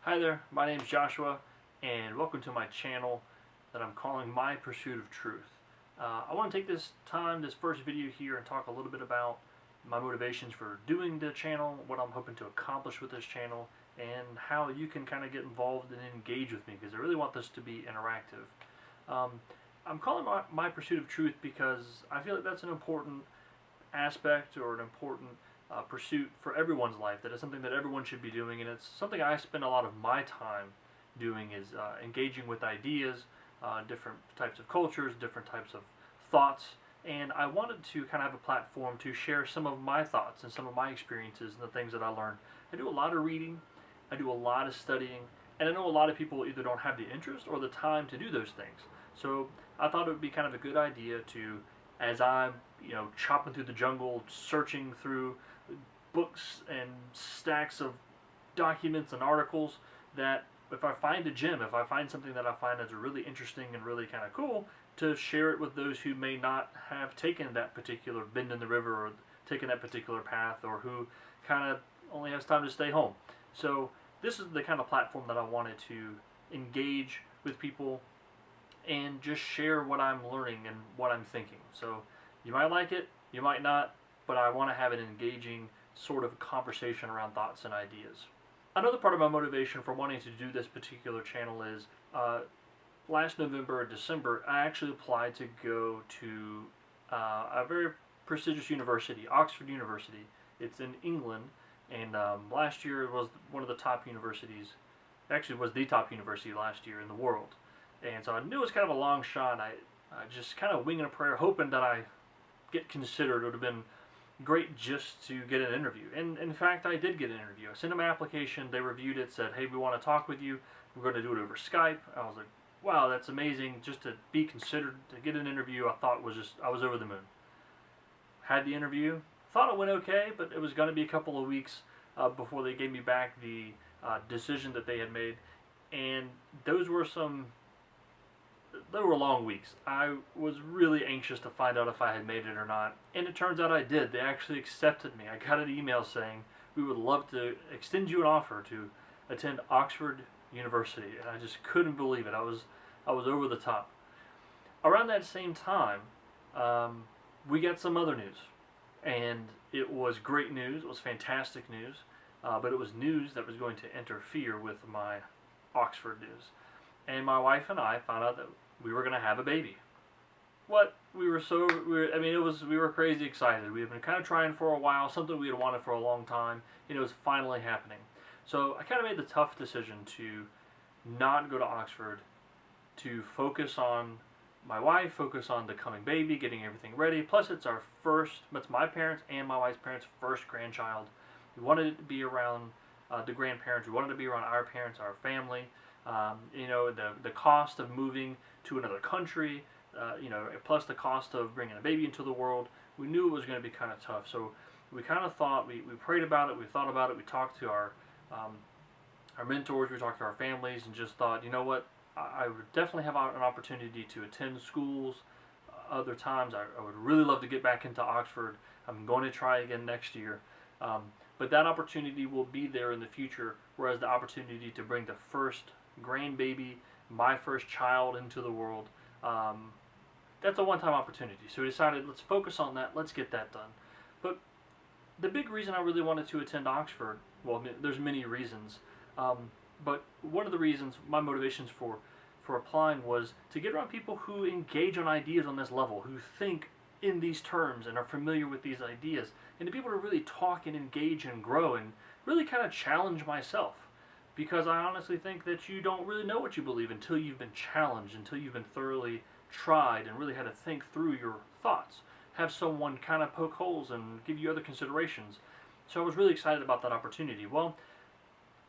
Hi there, my name is Joshua, and welcome to my channel that I'm calling My Pursuit of Truth. I want to take this time, this first video here, and talk a little bit about my motivations for doing the channel, what I'm hoping to accomplish with this channel, and how you can kind of get involved and engage with me, because I really want this to be interactive. Um, I'm calling my Pursuit of Truth because I feel like that's an important aspect or an important pursuit for everyone's life. That is something that everyone should be doing, and it's something I spend a lot of my time doing is engaging with ideas, different types of cultures, different types of thoughts, and I wanted to kind of have a platform to share some of my thoughts and some of my experiences and the things that I learned. I do a lot of reading, I do a lot of studying, and I know a lot of people either don't have the interest or the time to do those things. So I thought it would be kind of a good idea to, as I'm chopping through the jungle, searching through books and stacks of documents and articles, that if I find a gem, if I find something that I find that's really interesting and really kind of cool, to share it with those who may not have taken that particular bend in the river or taken that particular path, or who kind of only has time to stay home. So this is the kind of platform that I wanted to engage with people and just share what I'm learning and what I'm thinking. So you might like it, you might not, but I want to have an engaging sort of conversation around thoughts and ideas. Another part of my motivation for wanting to do this particular channel is last November or December, I actually applied to go to a very prestigious university, Oxford University. It's in England, and last year it was one of the top universities. Actually, it was the top university last year in the world. And so I knew it was kind of a long shot. I just kind of winging a prayer, hoping that I get considered. It would have been great just to get an interview. And in fact, I did get an interview. I sent them my application. They reviewed it, said, "Hey, we want to talk with you. We're going to do it over Skype." I was like, "Wow, that's amazing!" Just to be considered, to get an interview, I thought I was over the moon. Had the interview. Thought it went okay, but it was going to be a couple of weeks before they gave me back the decision that they had made. And there were long weeks. I was really anxious to find out if I had made it or not, and it turns out I did. They actually accepted me. I got an email saying, "We would love to extend you an offer to attend Oxford University," and I just couldn't believe it. I was over the top. Around that same time, we got some other news, and it was great news. It was fantastic news, but it was news that was going to interfere with my Oxford news. And my wife and I found out that we were going to have a baby. What? We were crazy excited. We had been kind of trying for a while, something we had wanted for a long time, and it was finally happening. So I kind of made the tough decision to not go to Oxford, to focus on my wife, focus on the coming baby, getting everything ready. Plus, it's my parents and my wife's parents' first grandchild. We wanted it to be around the grandparents. We wanted to be around our parents, our family. The cost of moving to another country, plus the cost of bringing a baby into the world, we knew it was going to be kind of tough. So we kind of thought, we prayed about it, we thought about it, we talked to our mentors, we talked to our families, and just thought, you know what, I would definitely have an opportunity to attend schools other times. I would really love to get back into Oxford. I'm going to try again next year. But that opportunity will be there in the future, whereas the opportunity to bring the first grandbaby, my first child into the world, that's a one-time opportunity. So we decided, let's focus on that, let's get that done. But the big reason I really wanted to attend Oxford, well, there's many reasons, but one of the reasons, my motivations for applying, was to get around people who engage on ideas on this level, who think in these terms and are familiar with these ideas, and to be able to really talk and engage and grow and really kind of challenge myself. Because I honestly think that you don't really know what you believe until you've been challenged, until you've been thoroughly tried and really had to think through your thoughts. Have someone kind of poke holes and give you other considerations. So I was really excited about that opportunity. Well,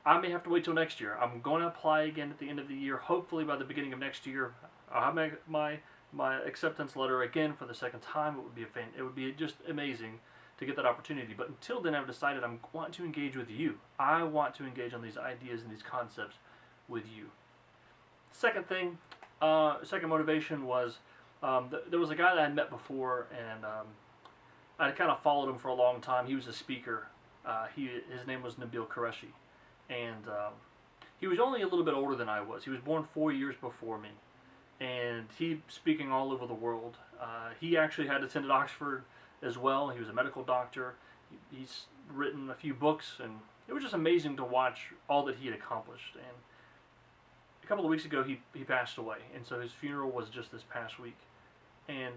I may have to wait till next year. I'm going to apply again at the end of the year. Hopefully by the beginning of next year, I'll have my acceptance letter again for the second time. It would be just amazing to get that opportunity. But until then, I've decided I want to engage with you. I want to engage on these ideas and these concepts with you. Second thing, second motivation was there was a guy that I had met before, and I kind of followed him for a long time. He was a speaker. His name was Nabeel Qureshi, and he was only a little bit older than I was. He was born 4 years before me, and he speaking all over the world. He actually had attended Oxford as well. He was a medical doctor. He's written a few books, and it was just amazing to watch all that he had accomplished. And a couple of weeks ago, he passed away, and so his funeral was just this past week. And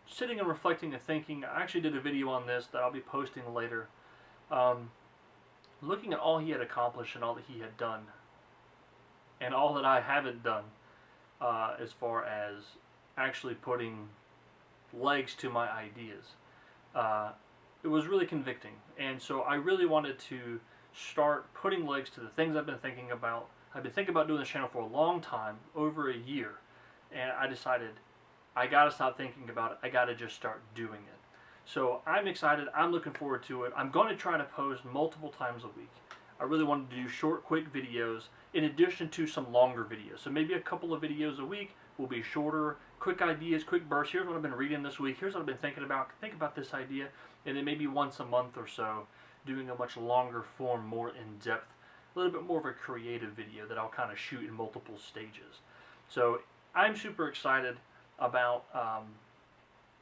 sitting and reflecting and thinking, I actually did a video on this that I'll be posting later. Looking at all he had accomplished and all that he had done, and all that I haven't done, as far as actually putting legs to my ideas, it was really convicting. And so I really wanted to start putting legs to the things I've been thinking about. I've been thinking about doing this channel for a long time, over a year, and I decided I gotta stop thinking about it. I gotta just start doing it. So I'm excited. I'm looking forward to it. I'm going to try to post multiple times a week. I really wanted to do short, quick videos in addition to some longer videos. So maybe a couple of videos a week will be shorter, quick ideas, quick bursts. Here's what I've been reading this week. Here's what I've been thinking about. Think about this idea. And then maybe once a month or so, doing a much longer form, more in-depth, a little bit more of a creative video that I'll kind of shoot in multiple stages. So I'm super excited about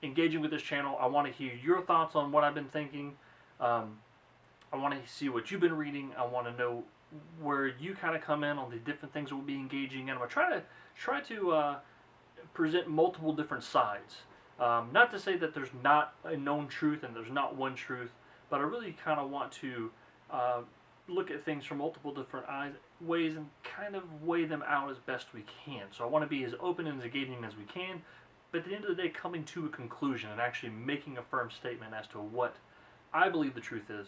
engaging with this channel. I want to hear your thoughts on what I've been thinking. I want to see what you've been reading. I want to know where you kind of come in on the different things we'll be engaging in. I'm going to try to present multiple different sides. Not to say that there's not a known truth and there's not one truth, but I really kind of want to look at things from multiple different ways and kind of weigh them out as best we can. So I want to be as open and as engaging as we can, but at the end of the day, coming to a conclusion and actually making a firm statement as to what I believe the truth is,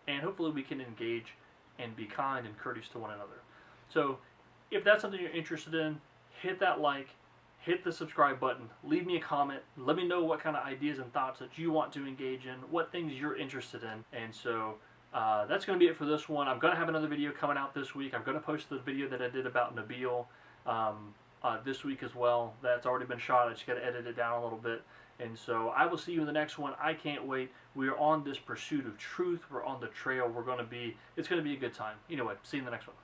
and hopefully we can engage and be kind and courteous to one another. So if that's something you're interested in, hit that like, hit the subscribe button, leave me a comment, let me know what kind of ideas and thoughts that you want to engage in, what things you're interested in. And so that's going to be it for this one. I'm going to have another video coming out this week. I'm going to post the video that I did about Nabil this week as well. That's already been shot. I just got to edit it down a little bit. And so I will see you in the next one. I can't wait. We are on this pursuit of truth. We're on the trail. It's going to be a good time. Anyway, see you in the next one.